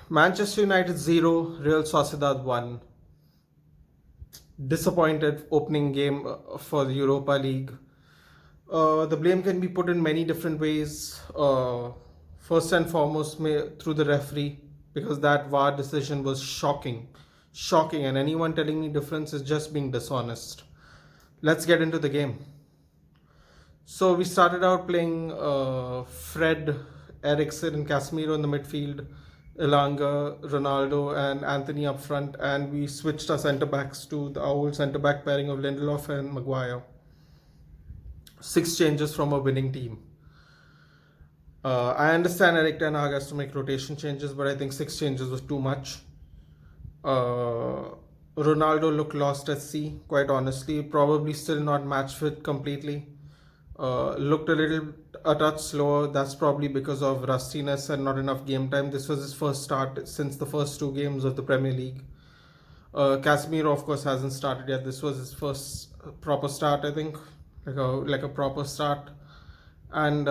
Manchester United 0, Real Sociedad 1. Disappointed opening game for the Europa League. The blame can be put in many different ways. First and foremost, through the referee, because that VAR decision was shocking. Shocking, and anyone telling me difference is just being dishonest. Let's get into the game. So we started out playing Fred, Eriksen, and Casemiro in the midfield, Elanga, Ronaldo, and Anthony up front, and we switched our centre backs to our old centre back pairing of Lindelof and Maguire. 6 changes from a winning team. I understand Eric Ten Hag has to make rotation changes, but I think 6 changes was too much. Ronaldo looked lost at sea, quite honestly. Probably still not match fit completely. Looked a touch slower. That's probably because of rustiness and not enough game time. This was his first start since the first 2 games of the Premier League. Casemiro, of course, hasn't started yet. This was his first proper start, I think, like a proper start, and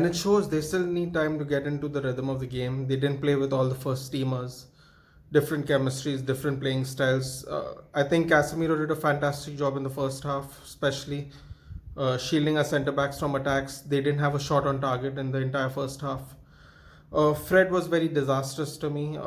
it shows they still need time to get into the rhythm of the game. They didn't play with all the first teamers, different chemistries, different playing styles. I think Casemiro did a fantastic job in the first half, especially shielding our centre backs from attacks. They didn't have a shot on target in the entire first half. Fred was very disastrous to me.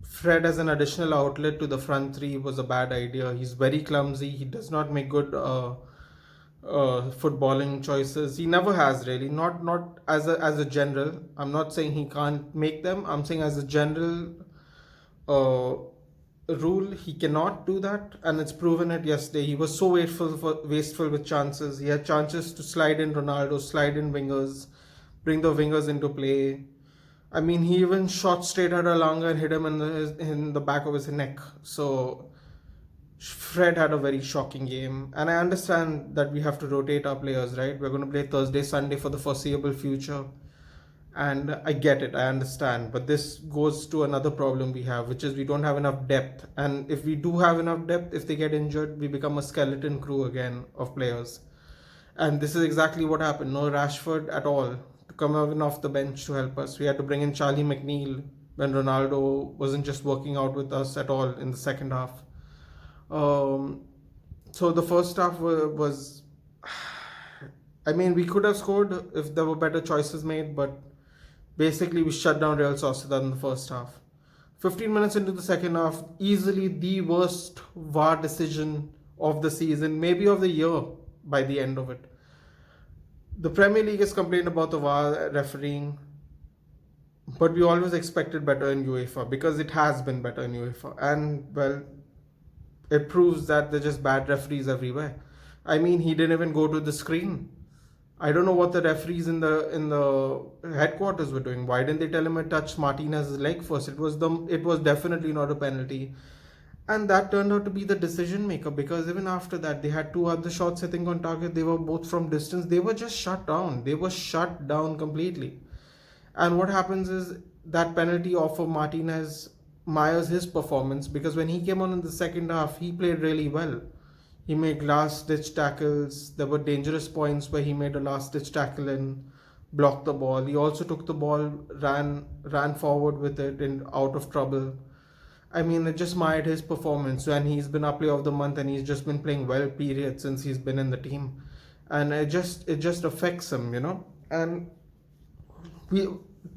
Fred as an additional outlet to the front three was a bad idea. He's very clumsy. He does not make good footballing choices. He never has really. Not as a general. I'm not saying he can't make them. I'm saying as a general rule, he cannot do that, and it's proven it yesterday. He was so wasteful with chances. He had chances to slide in Ronaldo, slide in wingers, bring the wingers into play. I mean, he even shot straight at Elanga and hit him in the back of his neck. So Fred had a very shocking game, and I understand that we have to rotate our players, right? We're going to play Thursday, Sunday for the foreseeable future, and I get it, I understand. But this goes to another problem we have, which is we don't have enough depth. And if we do have enough depth, if they get injured, we become a skeleton crew again of players. And this is exactly what happened. No Rashford at all to come in off the bench to help us. We had to bring in Charlie McNeil when Ronaldo wasn't just working out with us at all in the second half. So the first half was, I mean, we could have scored if there were better choices made, but basically we shut down Real Sociedad in the first half. 15 minutes into the second half, easily the worst VAR decision of the season, maybe of the year by the end of it. The Premier League has complained about the VAR refereeing, but we always expected better in UEFA because it has been better in UEFA. And, well, it proves that they're just bad referees everywhere. I mean, he didn't even go to the screen. I don't know what the referees in the headquarters were doing. Why didn't they tell him to touch Martinez's leg first? It was definitely not a penalty. And that turned out to be the decision maker, because even after that, they had 2 other shots, I think, on target. They were both from distance. They were just shut down. They were shut down completely. And what happens is that penalty off of Martinez mires his performance, because when he came on in the second half, he played really well. He made last-ditch tackles. There were dangerous points where he made a last-ditch tackle and blocked the ball. He also took the ball, ran forward with it and out of trouble. I mean, it just mired his performance, and he's been our player of the month, and he's just been playing well, period, since he's been in the team. And it just affects him, And we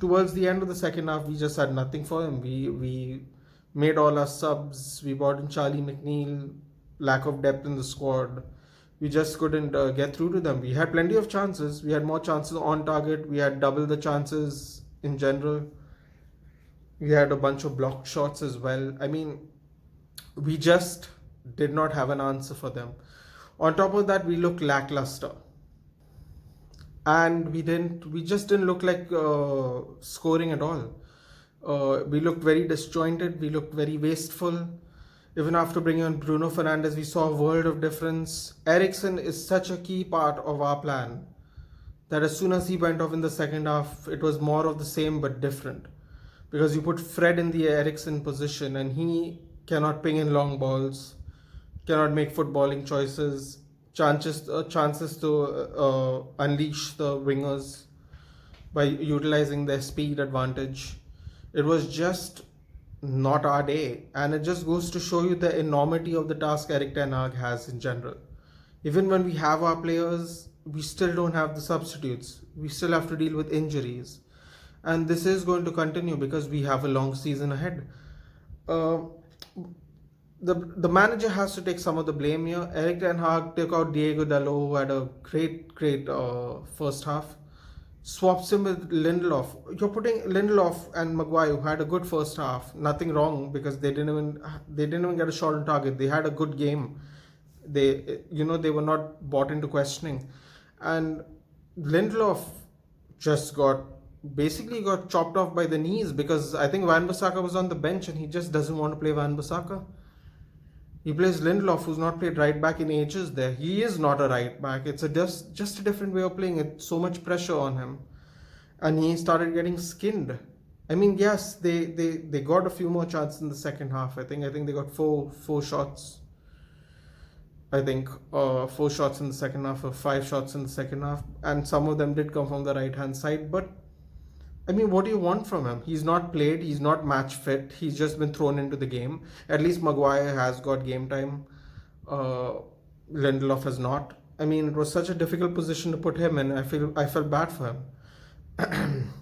towards the end of the second half, we just had nothing for him. We made all our subs. We brought in Charlie McNeil. Lack of depth in the squad. We just couldn't get through to them. We had plenty of chances. We had more chances on target. We had double the chances in general. We had a bunch of blocked shots as well. I mean, we just did not have an answer for them. On top of that, we looked lackluster. And we just didn't look like scoring at all. We looked very disjointed. We looked very wasteful. Even after bringing on Bruno Fernandes, we saw a world of difference. Eriksen is such a key part of our plan that as soon as he went off in the second half, it was more of the same but different. Because you put Fred in the Eriksen position and he cannot ping in long balls, cannot make footballing choices, chances to unleash the wingers. by utilizing their speed advantage. It was just not our day, and it just goes to show you the enormity of the task Eric Ten Hag has in general. Even when we have our players, we still don't have the substitutes. We still have to deal with injuries, and this is going to continue because we have a long season ahead. Uh, the manager has to take some of the blame here. Eric Ten Hag took out Diego Dalot, who had a great first half. Swaps him with Lindelof. You're putting Lindelof and Maguire, who had a good first half. Nothing wrong because they didn't even get a shot on target. They had a good game. They were not bought into questioning, and Lindelof just got chopped off by the knees because I think Van Bissaka was on the bench and he just doesn't want to play Van Bissaka. He plays Lindelof, who's not played right back in ages there. He is not a right back. It's just a different way of playing. It's so much pressure on him. And he started getting skinned. I mean, yes, they got a few more chances in the second half. I think they got four shots. I think 4 shots in the second half or 5 shots in the second half. And some of them did come from the right hand side. But I mean, what do you want from him? He's not played, he's not match fit, he's just been thrown into the game. At least Maguire has got game time. Lindelof has not. I mean, it was such a difficult position to put him in. I felt bad for him.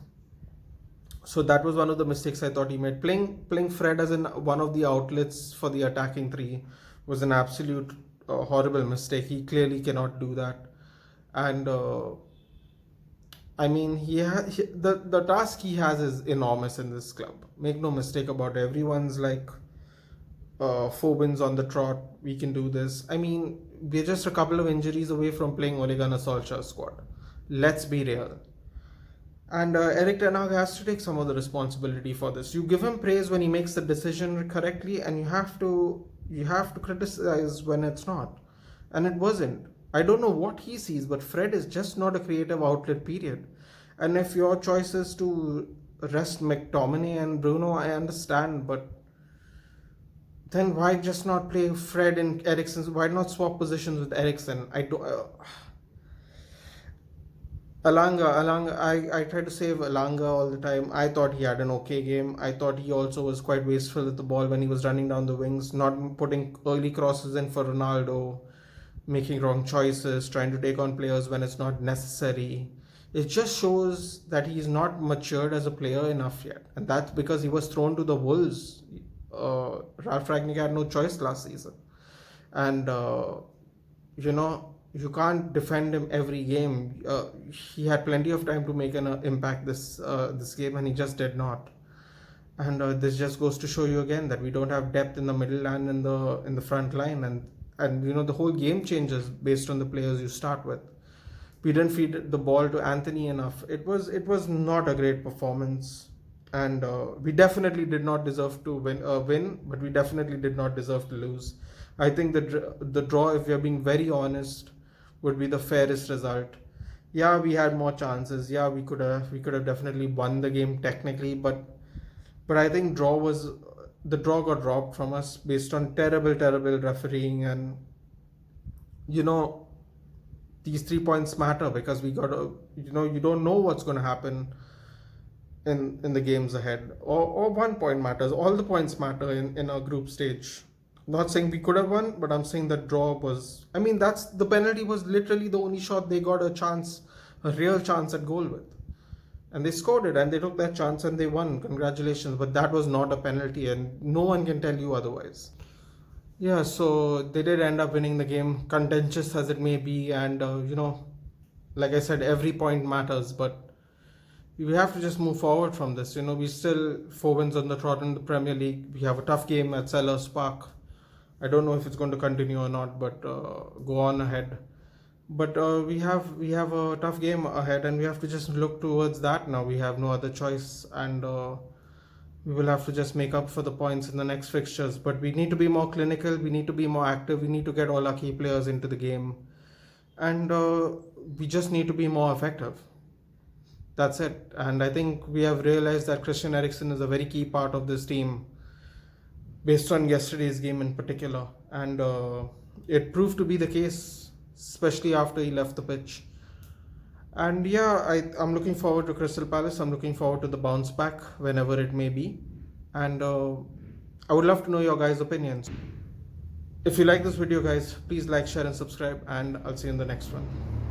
So that was one of the mistakes I thought he made. Playing Fred as in one of the outlets for the attacking three was an absolute horrible mistake. He clearly cannot do that. And I mean, the task he has is enormous in this club. Make no mistake about it. Everyone's like 4 wins on the trot. We can do this. I mean, we're just a couple of injuries away from playing Ole Gunnar Solskjaer's squad. Let's be real. And Eric Ten Hag has to take some of the responsibility for this. You give him praise when he makes the decision correctly, and you have to criticize when it's not. And it wasn't. I don't know what he sees, but Fred is just not a creative outlet, period. And if your choice is to rest McTominay and Bruno, I understand, but then why just not play Fred and Eriksen? Why not swap positions with Eriksen? I don't. Alanga, I try to save Alanga all the time. I thought he had an okay game. I thought he also was quite wasteful with the ball when he was running down the wings, not putting early crosses in for Ronaldo, making wrong choices, trying to take on players when it's not necessary. It just shows that he's not matured as a player enough yet. And that's because he was thrown to the Wolves. Ralph Rangnick had no choice last season. And, you can't defend him every game. He had plenty of time to make an impact this game, and he just did not. And this just goes to show you again that we don't have depth in the middle and in the front line, and the whole game changes based on the players you start with. We didn't feed the ball to Anthony enough. It was not a great performance, and we definitely did not deserve to win, but we definitely did not deserve to lose. I think the draw, if we are being very honest, would be the fairest result. Yeah, we had more chances. Yeah, we could have definitely won the game technically, but I think the draw got robbed from us based on terrible refereeing, and these 3 points matter because we got to, you don't know what's going to happen in the games ahead, or 1 point matters. All the points matter in our group stage. Not saying we could have won, but I'm saying that draw was, I mean, the penalty was literally the only shot they got a real chance at goal with. And they scored it, and they took that chance and they won. Congratulations. But that was not a penalty, and no one can tell you otherwise. Yeah, so they did end up winning the game, contentious as it may be. And, like I said, every point matters. But we have to just move forward from this. We still 4 wins on the trot in the Premier League. We have a tough game at Selhurst Park. I don't know if it's going to continue or not, but go on ahead. But we have a tough game ahead, and we have to just look towards that now. We have no other choice, and we will have to just make up for the points in the next fixtures. But we need to be more clinical, we need to be more active, we need to get all our key players into the game, and we just need to be more effective. That's it. And I think we have realized that Christian Eriksen is a very key part of this team, based on yesterday's game in particular. And it proved to be the case, especially after he left the pitch. And yeah, I'm looking forward to Crystal Palace. I'm looking forward to the bounce back whenever it may be. And I would love to know your guys' opinions. If you like this video, guys, please like, share, and subscribe. And I'll see you in the next one.